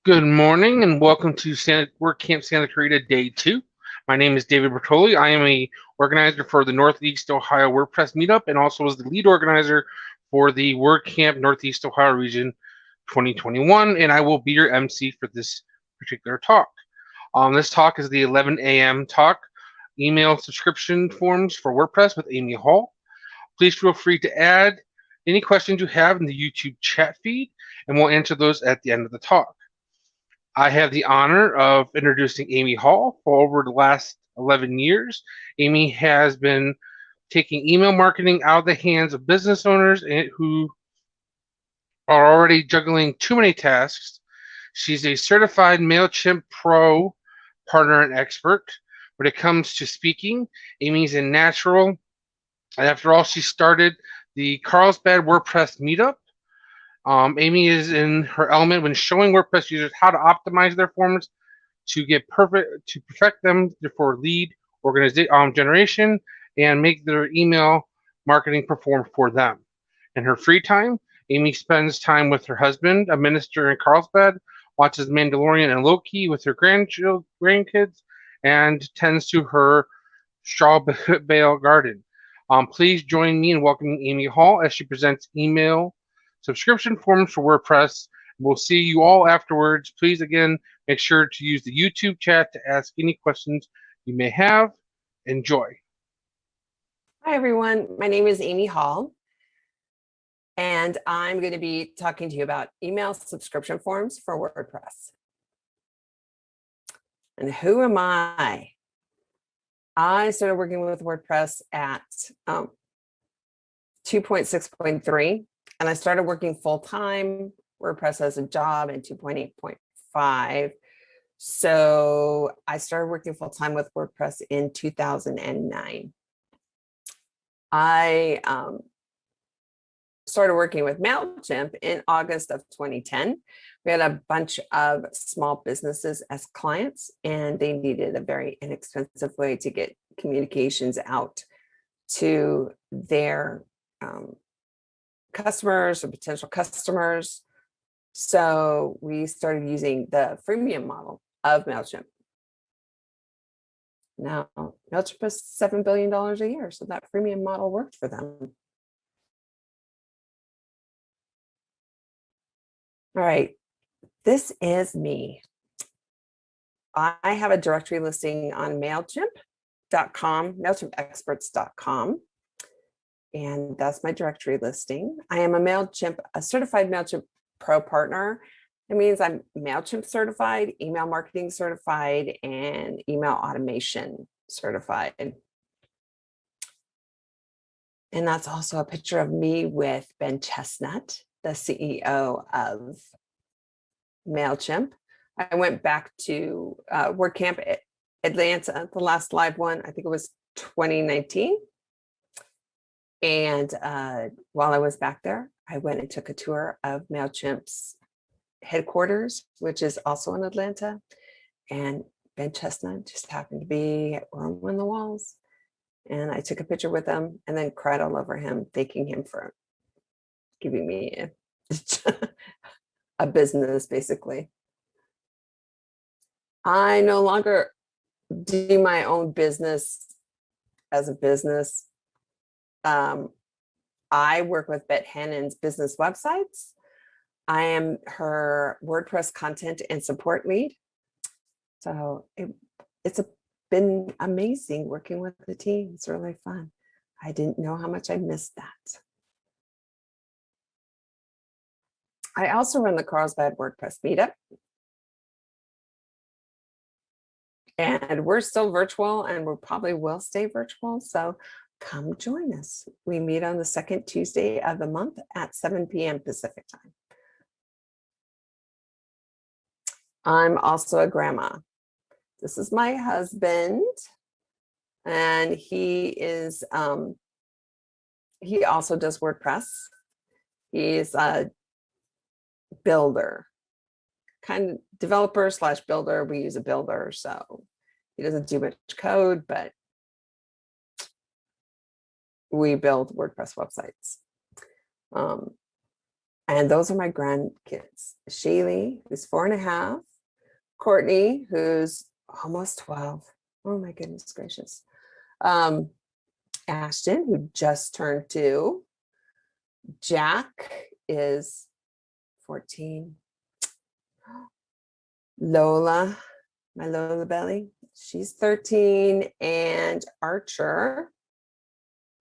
Good morning and welcome to WordCamp Santa Clarita Day 2. My name is David Bertoli. I am a organizer for the Northeast Ohio WordPress Meetup and also was the lead organizer for the WordCamp Northeast Ohio Region 2021, and I will be your MC for this particular talk. This talk is the 11 a.m. talk, email subscription forms for WordPress with Amy Hall. Please feel free to add any questions you have in the YouTube chat feed, and we'll answer those at the end of the talk. I have the honor of introducing Amy Hall. For over the last 11 years, Amy has been taking email marketing out of the hands of business owners who are already juggling too many tasks. She's a certified Mailchimp Pro partner and expert. When it comes to speaking, Amy's a natural. And after all, she started the Carlsbad WordPress Meetup. Amy is in her element when showing WordPress users how to optimize their forms to perfect them for lead organization generation and make their email marketing perform for them. In her free time, Amy spends time with her husband, a minister in Carlsbad, watches Mandalorian and Loki with her grandkids, and tends to her straw bale garden. Please join me in welcoming Amy Hall as she presents email subscription forms for WordPress. We'll see you all afterwards. Please, again, make sure to use the YouTube chat to ask any questions you may have. Enjoy. Hi, everyone. My name is Amy Hall, and I'm going to be talking to you about email subscription forms for WordPress. And who am I? I started working with WordPress at 2.6.3. And I started working full-time WordPress as a job in 2.8.5. So I started working full-time with WordPress in 2009. I started working with Mailchimp in August of 2010. We had a bunch of small businesses as clients, and they needed a very inexpensive way to get communications out to their customers or potential customers. So we started using the freemium model of Mailchimp. Now, Mailchimp is $7 billion a year, so that freemium model worked for them. All right, this is me. I have a directory listing on Mailchimp.com, MailchimpExperts.com. And that's my directory listing. I am a certified Mailchimp Pro partner. It means I'm Mailchimp certified, email marketing certified, and email automation certified. And that's also a picture of me with Ben Chestnut, the CEO of Mailchimp. I went back to WordCamp Atlanta, the last live one, I think it was 2019. And while I was back there, I went and took a tour of Mailchimp's headquarters, which is also in Atlanta. And Ben Chestnut just happened to be on the walls. And I took a picture with him and then cried all over him, thanking him for giving me a business, basically. I no longer do my own business as a business. I work with Bette Hannon's business websites. I am her WordPress content and support lead. So it's been amazing working with the team. It's really fun. I didn't know how much I missed that. I also run the Carlsbad WordPress Meetup. And we're still virtual, and we probably will stay virtual. So come join us. We meet on the second Tuesday of the month at 7 p.m. Pacific time. I'm also a grandma. This is my husband, and he also does WordPress. He's a builder, kind of developer / builder. We use a builder, so he doesn't do much code, but we build WordPress websites. And those are my grandkids. Shaylee, who's 4.5. Courtney, who's almost 12. Oh my goodness gracious. Ashton, who just turned 2. Jack is 14. Lola, my Lola Belly, she's 13. And Archer,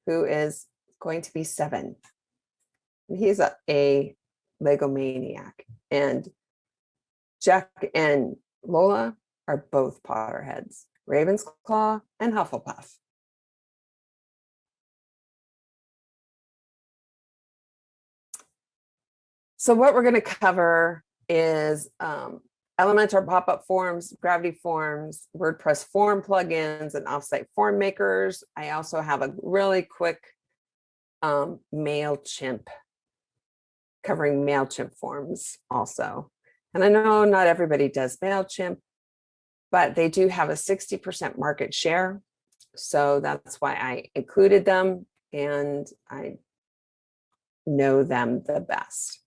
who is going to be 7. He's a Lego maniac. And Jack and Lola are both Potterheads, Ravensclaw and Hufflepuff. So what we're going to cover is Elementor pop-up forms, Gravity forms, WordPress form plugins, and offsite form makers. I also have a really quick Mailchimp, covering Mailchimp forms also. And I know not everybody does Mailchimp, but they do have a 60% market share. So that's why I included them, and I know them the best.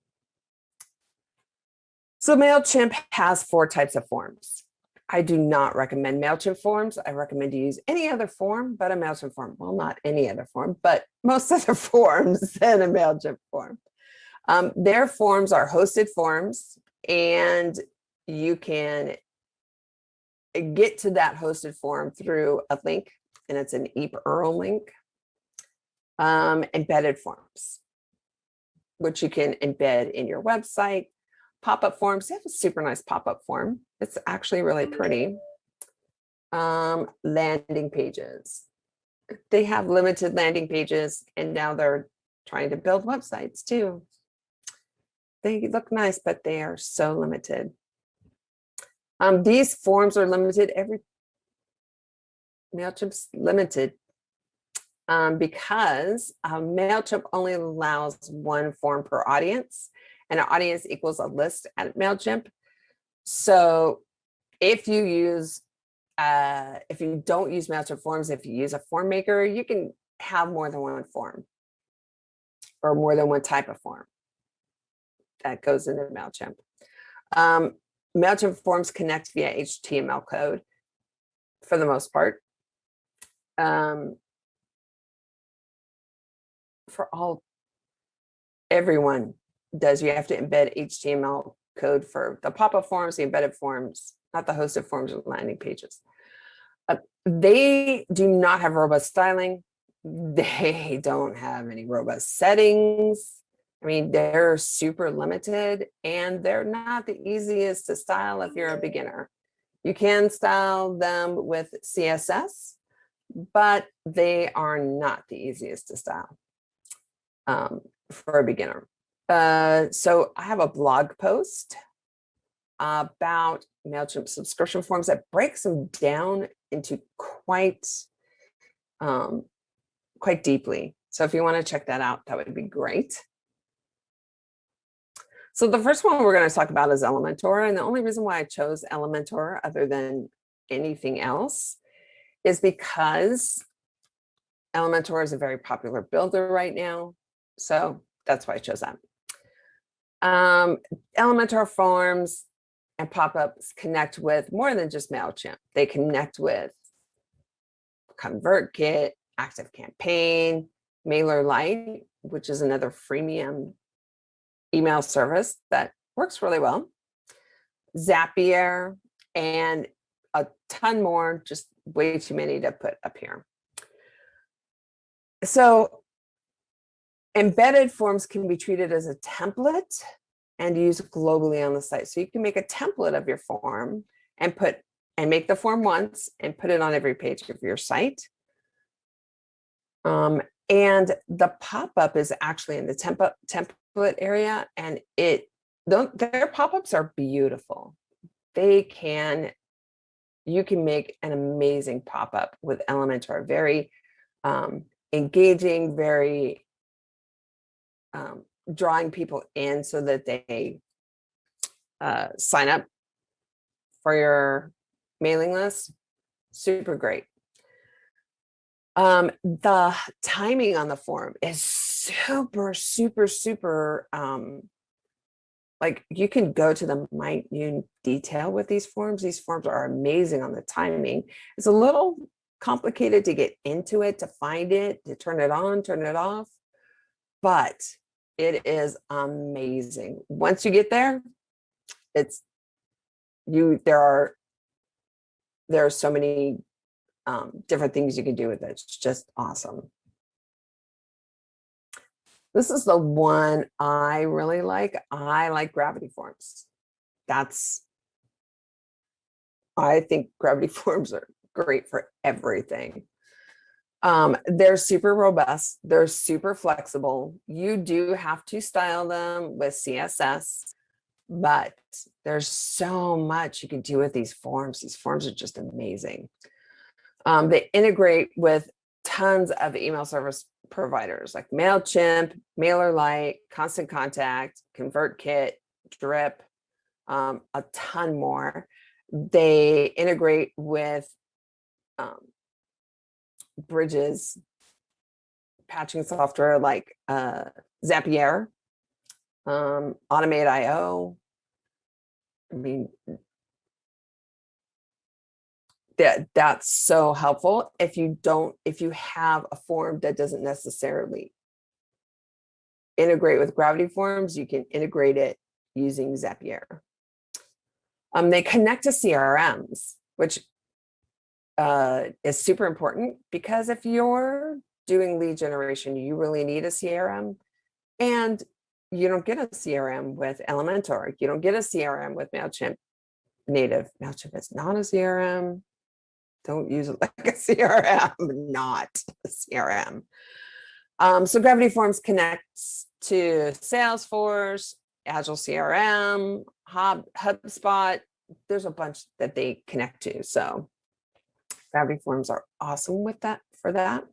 So Mailchimp has 4 types of forms. I do not recommend Mailchimp forms. I recommend you use any other form but a Mailchimp form. Well, not any other form, but most other forms than a Mailchimp form. Their forms are hosted forms, and you can get to that hosted form through a link, and it's an ePURL link. Embedded forms, which you can embed in your website. Pop-up forms, they have a super nice pop-up form. It's actually really pretty. Landing pages. They have limited landing pages, and now they're trying to build websites too. They look nice, but they are so limited. These forms are limited. Every Mailchimp's limited because Mailchimp only allows 1 form per audience, and an audience equals a list at Mailchimp. So if you don't use Mailchimp forms, if you use a form maker, you can have more than 1 form or more than 1 type of form that goes into Mailchimp. Mailchimp forms connect via HTML code for the most part. Everyone does. You have to embed HTML code for the pop-up forms, the embedded forms, not the hosted forms or landing pages. They do not have robust styling. They don't have any robust settings. I mean, they're super limited, and they're not the easiest to style if you're a beginner. You can style them with CSS, but they are not the easiest to style for a beginner. So I have a blog post about Mailchimp subscription forms that breaks them down into quite deeply. So if you want to check that out, that would be great. So the first one we're going to talk about is Elementor. And the only reason why I chose Elementor other than anything else is because Elementor is a very popular builder right now. So that's why I chose that. Elementor forms and pop-ups connect with more than just Mailchimp. They connect with ConvertKit, ActiveCampaign, MailerLite, which is another freemium email service that works really well, Zapier, and a ton more, just way too many to put up here. So embedded forms can be treated as a template and used globally on the site. So you can make a template of your form and make the form once and put it on every page of your site. And the pop-up is actually in the template area, and their pop-ups are beautiful. You can make an amazing pop-up with Elementor, very engaging, very drawing people in so that they sign up for your mailing list. Super great. The timing on the form is super like you can go to the minute detail with these forms. These forms are amazing on the timing. It's a little complicated to get into it, to find it, to turn it on, turn it off, but it is amazing. Once you get there, it's there are so many different things you can do with it. It's just awesome. This is the one I really like. I like Gravity Forms. I think Gravity Forms are great for everything. They're super robust. They're super flexible. You do have to style them with CSS, but there's so much you can do with these forms. These forms are just amazing. They integrate with tons of email service providers like Mailchimp, MailerLite, Constant Contact, ConvertKit, Drip, a ton more. They integrate with bridges, patching software like Zapier, Automate.io. I mean, that's so helpful. If you have a form that doesn't necessarily integrate with Gravity Forms, you can integrate it using Zapier. They connect to CRMs, which is super important, because if you're doing lead generation, you really need a CRM, and you don't get a CRM with Elementor. You don't get a CRM with Mailchimp native. Mailchimp is not a CRM. Don't use it like a CRM, not a CRM. So Gravity Forms connects to Salesforce, Agile CRM, HubSpot. There's a bunch that they connect to. So Gravity Forms are awesome with that. For that,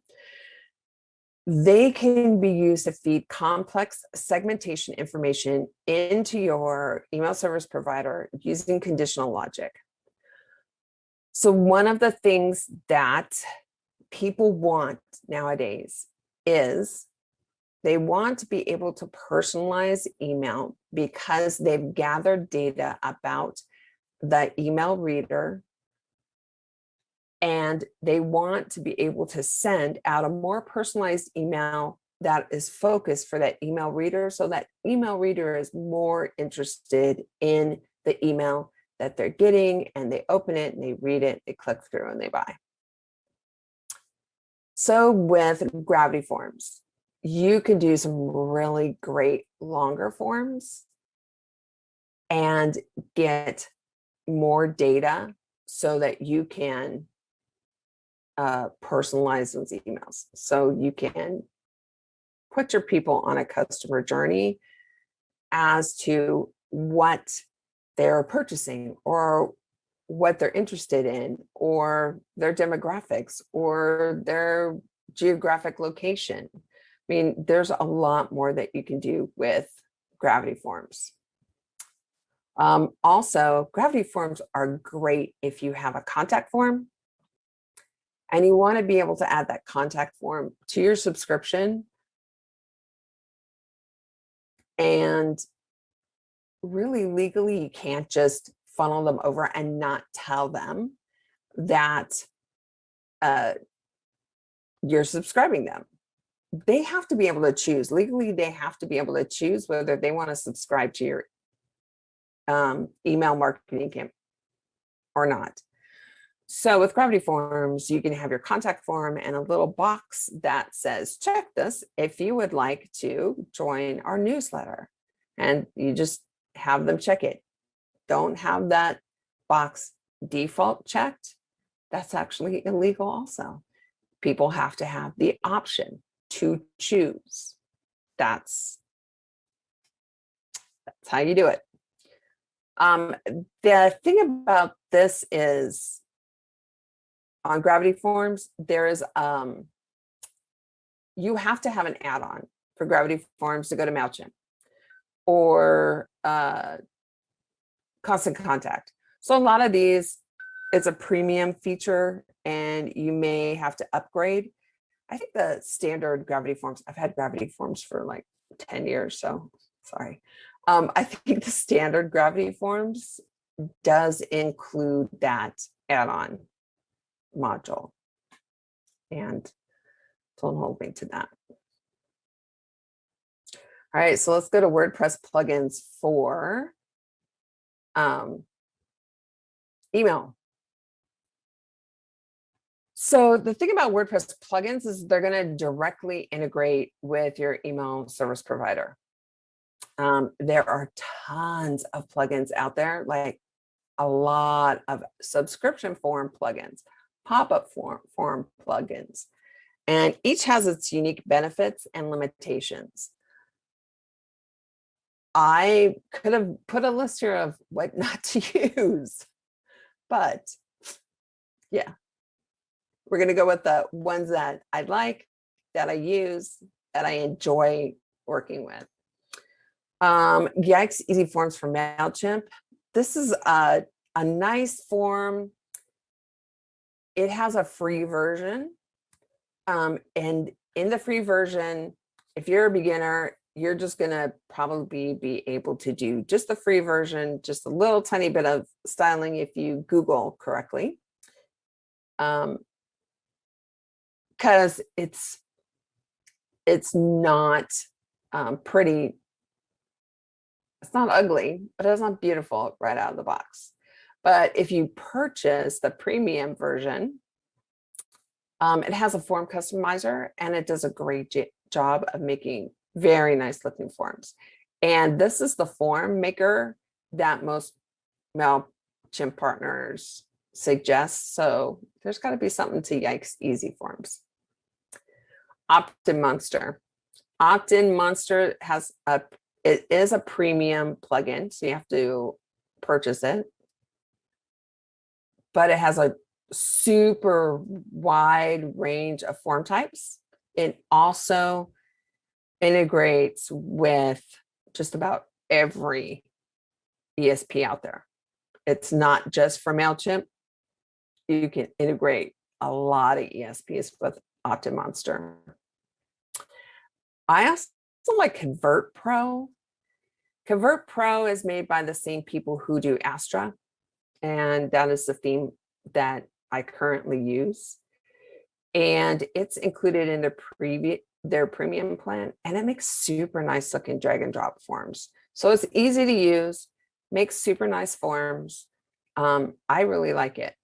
they can be used to feed complex segmentation information into your email service provider using conditional logic. So one of the things that people want nowadays is they want to be able to personalize email, because they've gathered data about the email reader, and they want to be able to send out a more personalized email that is focused for that email reader, so that email reader is more interested in the email that they're getting, and they open it and they read it, they click through and they buy. So with Gravity Forms, you can do some really great longer forms and get more data so that you can personalize those emails. So you can put your people on a customer journey as to what they're purchasing, or what they're interested in, or their demographics, or their geographic location. I mean, there's a lot more that you can do with Gravity Forms. Also, Gravity Forms are great if you have a contact form and you want to be able to add that contact form to your subscription. And really, legally, you can't just funnel them over and not tell them that you're subscribing them. They have to be able to choose. Legally, they have to be able to choose whether they want to subscribe to your email marketing campaign or not. So with Gravity Forms, you can have your contact form and a little box that says, check this if you would like to join our newsletter. And you just have them check it. Don't have that box default checked. That's actually illegal also. People have to have the option to choose. That's how you do it. The thing about this is, on Gravity Forms, there is you have to have an add-on for Gravity Forms to go to Mailchimp or Constant Contact. So a lot of these, it's a premium feature and you may have to upgrade. I think the standard Gravity Forms, I've had Gravity Forms for like 10 years, so sorry. I think the standard Gravity Forms does include that add-on module. And don't hold me to that. All right, so let's go to WordPress plugins for email. So the thing about WordPress plugins is they're going to directly integrate with your email service provider. There are tons of plugins out there, like a lot of subscription form plugins, pop-up form plugins, and each has its unique benefits and limitations. I could have put a list here of what not to use, but yeah, we're going to go with the ones that I like, that I use, that I enjoy working with. Yikes Easy Forms for Mailchimp. This is a nice form. It has a free version. And in the free version, if you're a beginner, you're just going to probably be able to do just the free version, just a little tiny bit of styling if you Google correctly. Because it's not pretty. It's not ugly, but it's not beautiful right out of the box. But if you purchase the premium version, it has a form customizer and it does a great job of making very nice looking forms. And this is the form maker that most Mailchimp partners suggest. So there's got to be something to Yikes Easy Forms. Opt-in Monster. Opt-in Monster it is a premium plugin, so you have to purchase it. But it has a super wide range of form types. It also integrates with just about every ESP out there. It's not just for Mailchimp. You can integrate a lot of ESPs with Opt-in Monster. I also like Convert Pro. Convert Pro is made by the same people who do Astra, and that is the theme that I currently use. And it's included in their premium plan, and it makes super nice looking drag and drop forms. So it's easy to use, makes super nice forms. I really like it.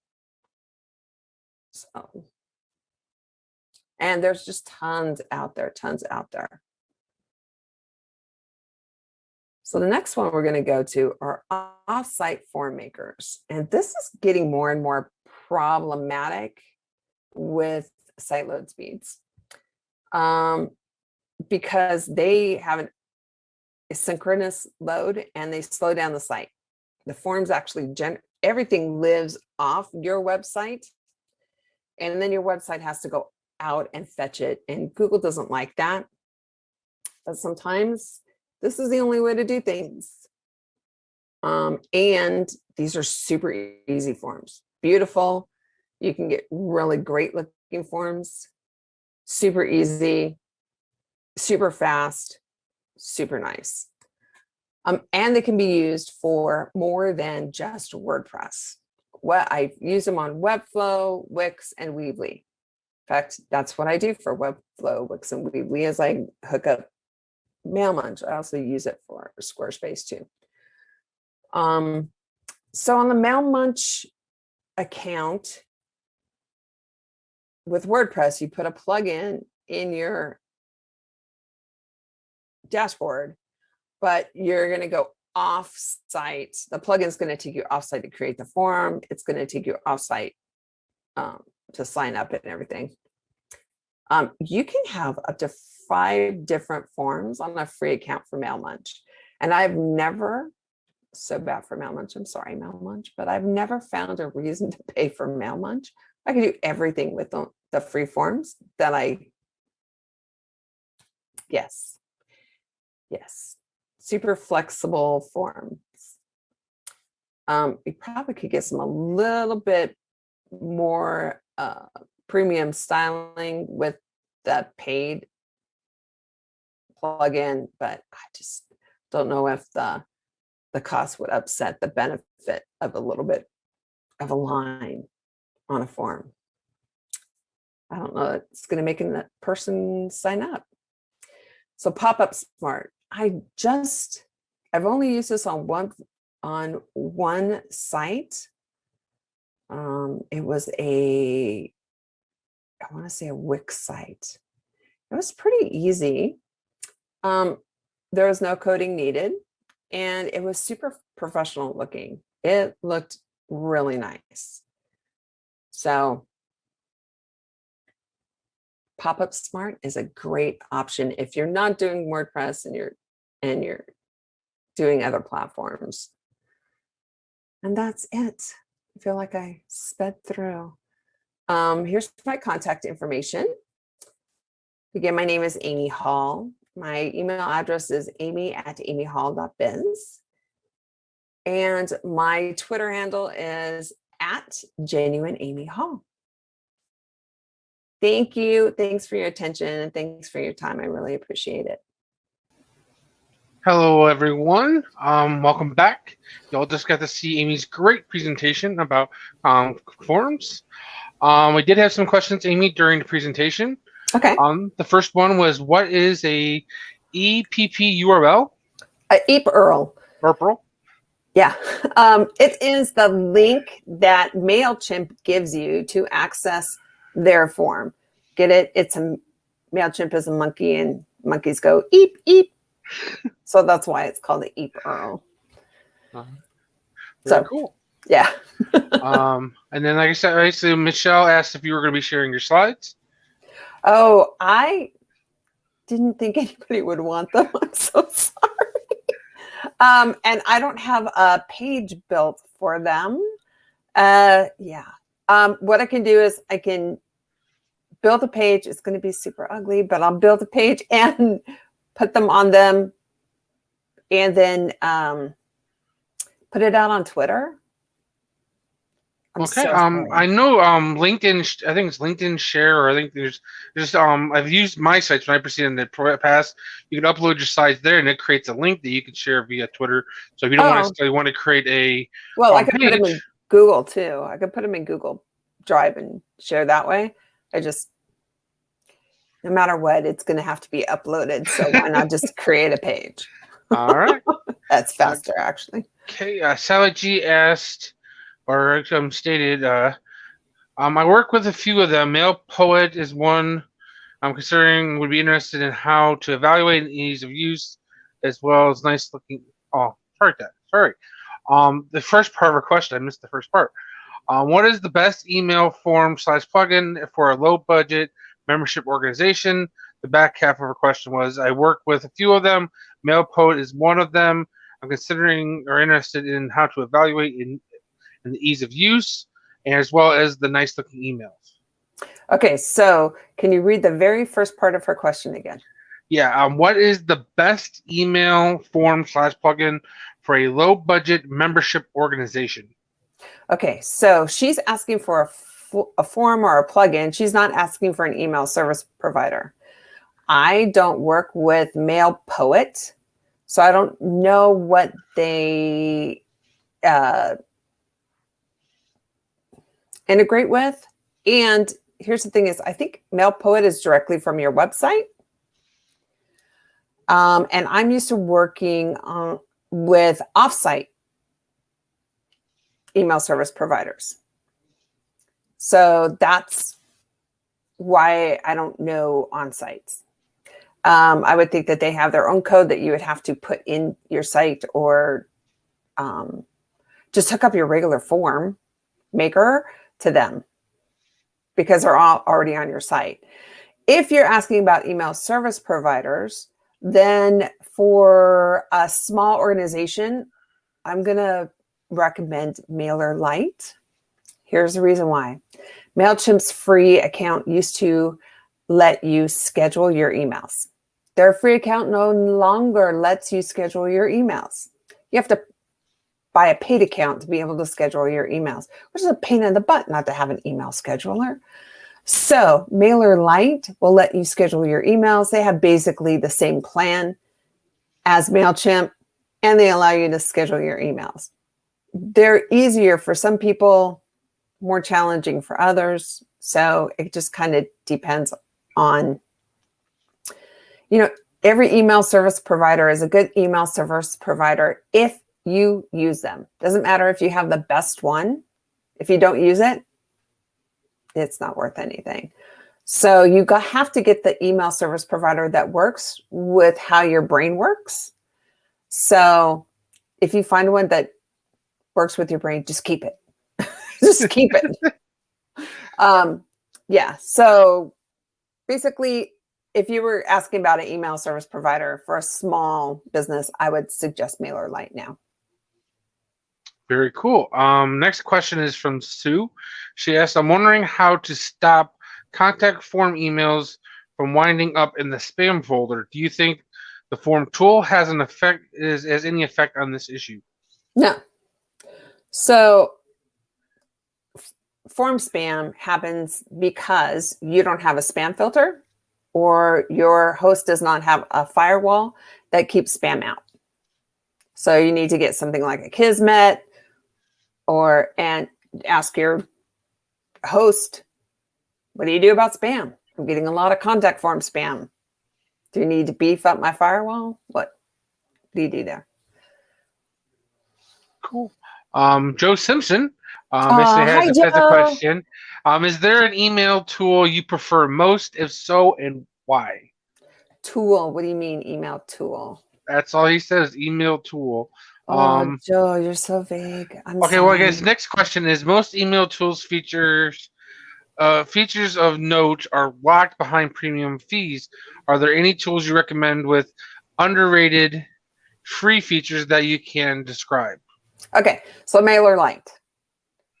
So, and there's just tons out there. So the next one we're going to go to are off-site form makers. And this is getting more and more problematic with site load speeds because they have a synchronous load and they slow down the site. The forms actually, everything lives off your website, and then your website has to go out and fetch it. And Google doesn't like that. But sometimes this is the only way to do things. And these are super easy forms. Beautiful. You can get really great looking forms. Super easy, super fast, super nice. And they can be used for more than just WordPress. I use them on Webflow, Wix, and Weebly. In fact, that's what I do for Webflow, Wix, and Weebly is I hook up Mailmunch. I also use it for Squarespace too. So on the Mailmunch account with WordPress, you put a plugin in your dashboard, but you're going to go off-site. The plugin is going to take you off-site to create the form. It's going to take you off-site to sign up and everything. You can have up to 5 different forms on a free account for Mailmunch. And I've never, so bad for Mailmunch, I'm sorry, Mailmunch, but I've never found a reason to pay for Mailmunch. I can do everything with the free forms that yes, super flexible forms. You probably could get some a little bit more premium styling with that paid plugin, but I just Don't know if the cost would upset the benefit of a little bit of a line on a form. I don't know. It's going to make a person sign up. So Pop-up Smart. I've only used this on one site. It was I want to say a Wix site. It was pretty easy. There was no coding needed, and it was super professional looking. It looked really nice. So Pop-up Smart is a great option if you're not doing WordPress and you're doing other platforms. And that's it. I feel like I sped through. Here's my contact information. Again, my name is Amy Hall. My email address is amy@amyhall.biz. And my Twitter handle is @genuineamyhall. Thank you. Thanks for your attention and thanks for your time. I really appreciate it. Hello, everyone. Welcome back. Y'all just got to see Amy's great presentation about forms. We did have some questions, Amy, during the presentation. Okay. The first one was, what is a EPP URL? EPURL. EPURL. Yeah. It is the link that Mailchimp gives you to access their form. Get it? Mailchimp is a monkey, and monkeys go eep, eep. So that's why it's called the EPURL. Very cool. Yeah. And then, like I said, Michelle asked if you were going to be sharing your slides. Oh, I didn't think anybody would want them. I'm so sorry. And I don't have a page built for them. Yeah. What I can do is I can build a page. It's going to be super ugly, but I'll build a page and put them on them, and then put it out on Twitter. Okay. I know LinkedIn. I think it's LinkedIn Share, or I think there's I've used my sites when I proceed in the past. You can upload your slides there, and it creates a link that you can share via Twitter. So if you don't necessarily want to create a I could put them in Google too. I could put them in Google Drive and share that way. No matter what, it's going to have to be uploaded. So why not just create a page? All right. That's faster, actually. Okay. Sally G asked, or stated, I work with a few of them. MailPoet is one I'm considering. Would be interested in how to evaluate and ease of use, as well as nice looking. Oh, sorry. The first part of her question, I missed the first part. What is the best email form / plugin for a low budget membership organization? The back half of her question was, I work with a few of them. MailPoet is one of them. I'm considering or interested in how to evaluate in the ease of use, and as well as the nice looking emails. Okay, so can you read the very first part of her question again? Yeah. What is the best email form / plugin for a low budget membership organization? Okay, so she's asking for a form or a plugin. She's not asking for an email service provider. I don't work with MailPoet, so I don't know what they integrate with. And here's the thing is, I think MailPoet is directly from your website. And I'm used to working with offsite email service providers. So that's why I don't know on sites. I would think that they have their own code that you would have to put in your site, or just hook up your regular form maker to them, because they're all already on your site. If you're asking about email service providers, then for a small organization, I'm going to recommend MailerLite. Here's the reason why. Mailchimp's free account used to let you schedule your emails. Their free account no longer lets you schedule your emails. You have to buy a paid account to be able to schedule your emails, which is a pain in the butt not to have an email scheduler. So MailerLite will let you schedule your emails. They have basically the same plan as Mailchimp. and they allow you to schedule your emails. They're easier for some people, more challenging for others. So it just kind of depends on, every email service provider is a good email service provider if you use them. Doesn't matter if you have the best one. If you don't use it, it's not worth anything. So you have to get the email service provider that works with how your brain works. So if you find one that works with your brain, just keep it. Just keep it. Yeah. So basically, if you were asking about an email service provider for a small business, I would suggest MailerLite now. Very cool. Next question is from Sue. She asked, I'm wondering how to stop contact form emails from winding up in the spam folder. Do you think the form tool has any effect on this issue? No. So form spam happens because you don't have a spam filter or your host does not have a firewall that keeps spam out. So you need to get something like a Kismet and ask your host, what do you do about spam? I'm getting a lot of contact form spam. Do you need to beef up my firewall? What do you do there? Cool. Joe Simpson basically has a question. Is there an email tool you prefer most? If so, and why? Tool? What do you mean email tool? That's all he says, email tool. Joe, you're so vague. I'm okay, sorry. well, I guess next question is, most email tools features of note are locked behind premium fees. Are there any tools you recommend with underrated free features that you can describe? Okay, so MailerLite.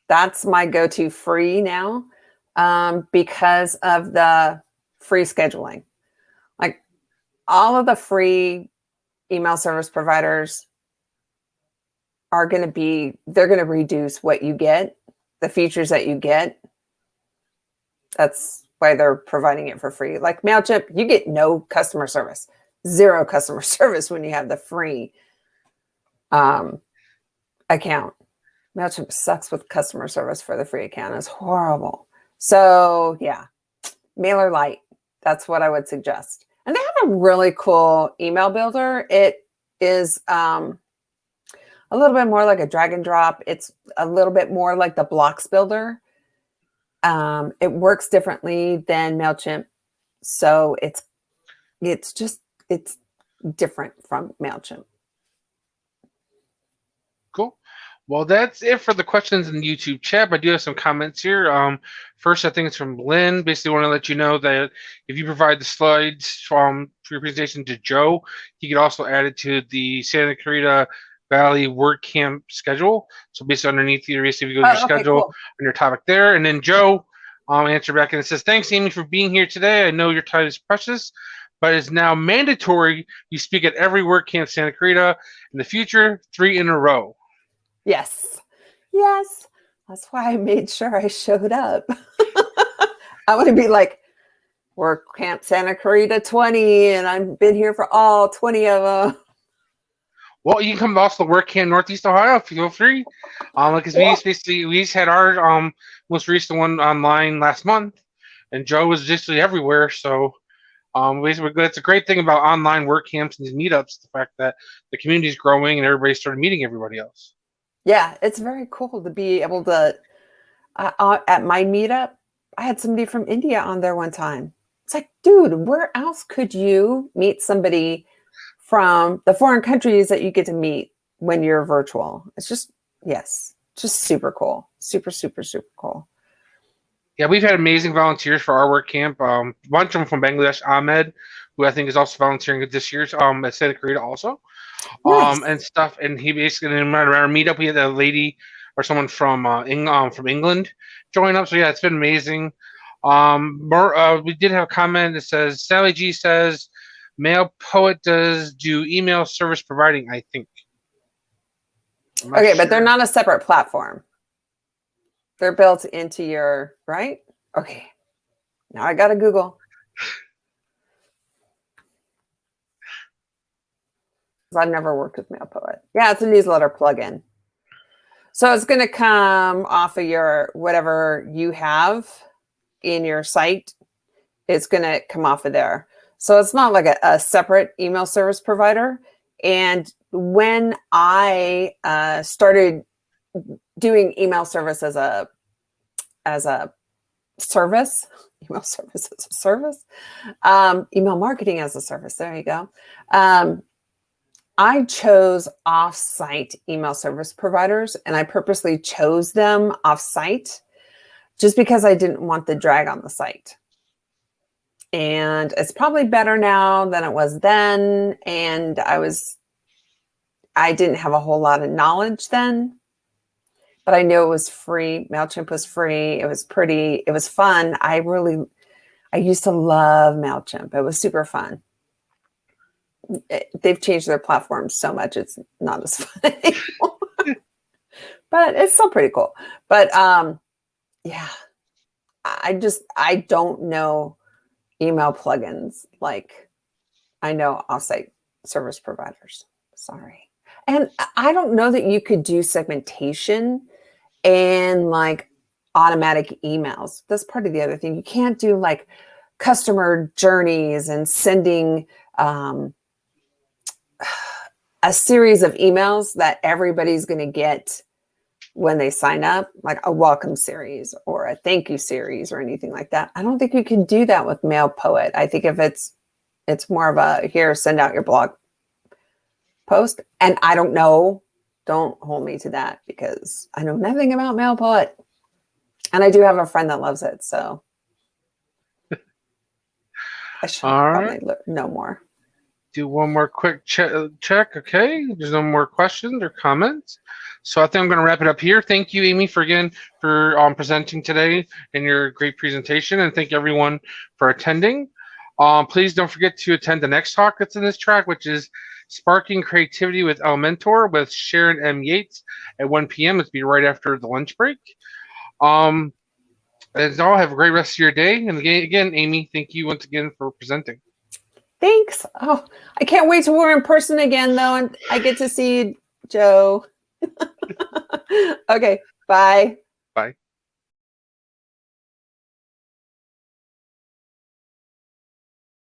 That's my go-to free now because of the free scheduling. Like all of the free email service providers they're going to reduce what you get, the features that you get. That's why they're providing it for free. Like Mailchimp, you get no customer service, 0 customer service when you have the free account. Mailchimp sucks with customer service for the free account. It's horrible. So yeah, MailerLite, that's what I would suggest. And they have a really cool email builder. It is a little bit more like a drag and drop. It's a little bit more like the blocks builder. It works differently than Mailchimp. So it's different from Mailchimp. Cool. Well, that's it for the questions in the YouTube chat. I do have some comments here. First, I think it's from Lynn. Basically, want to let you know that if you provide the slides for your presentation to Joe, he could also add it to the Santa Clarita Valley WordCamp schedule. So basically underneath here, basically if you go to your schedule and your topic there. And then Joe answered back and it says, thanks, Amy, for being here today. I know your time is precious, but it's now mandatory you speak at every WordCamp Santa Clarita in the future, 3 in a row. Yes. Yes. That's why I made sure I showed up. I want to be like WordCamp Santa Clarita 20, and I've been here for all 20 of them. Well, you can come to also WordCamp Northeast Ohio. Feel free. Because we just had our most recent one online last month, and Joe was just everywhere. So it's a great thing about online WordCamps and these meetups, the fact that the community is growing and everybody's started meeting everybody else. Yeah, it's very cool to be able to. At my meetup, I had somebody from India on there one time. It's like, dude, where else could you meet somebody from the foreign countries that you get to meet when you're virtual? It's just, just super cool. Super, super, super cool. Yeah, we've had amazing volunteers for our WordCamp. A bunch of them from Bangladesh, Ahmed, who I think is also volunteering at this year's at Santa Clarita also. Nice. And stuff. And he basically, in our meetup, we had a lady or someone from England join up. So yeah, it's been amazing. We did have a comment that says, Sally G says, Mail Poet does do email service providing, I think. Okay, but they're not a separate platform. They're built into your, right? Okay. Now I got to Google. I've never worked with MailPoet. Yeah, it's a newsletter plugin. So it's going to come off of your whatever you have in your site. It's going to come off of there. So it's not like a separate email service provider. And when I started doing email service as a service, email service as a service, email marketing as a service, there you go. I chose off-site email service providers, and I purposely chose them off-site just because I didn't want the drag on the site. And it's probably better now than it was then. And I didn't have a whole lot of knowledge then, but I knew it was free. Mailchimp was free. It was pretty, it was fun. I used to love Mailchimp. It was super fun. They've changed their platform so much. It's not as fun anymore, but it's still pretty cool. But yeah, I don't know email plugins like I know offsite service providers. Sorry. And I don't know that you could do segmentation and like automatic emails. That's part of the other thing. You can't do like customer journeys and sending a series of emails that everybody's going to get when they sign up, like a welcome series or a thank you series or anything like that. I don't think you can do that with MailPoet. I think if it's more of a here, send out your blog post. And I don't know, don't hold me to that because I know nothing about MailPoet. And I do have a friend that loves it. So I should probably know more. Do one more quick check. Okay, there's no more questions or comments. So I think I'm going to wrap it up here. Thank you, Amy, for presenting today and your great presentation. And thank everyone for attending. Please don't forget to attend the next talk that's in this track, which is Sparking Creativity with Elementor with Sharon M. Yates at 1 p.m. It'll be right after the lunch break. As all, have a great rest of your day. And again, Amy, thank you once again for presenting. Thanks. Oh, I can't wait till we're in person again, though, and I get to see you, Joe. Okay, bye.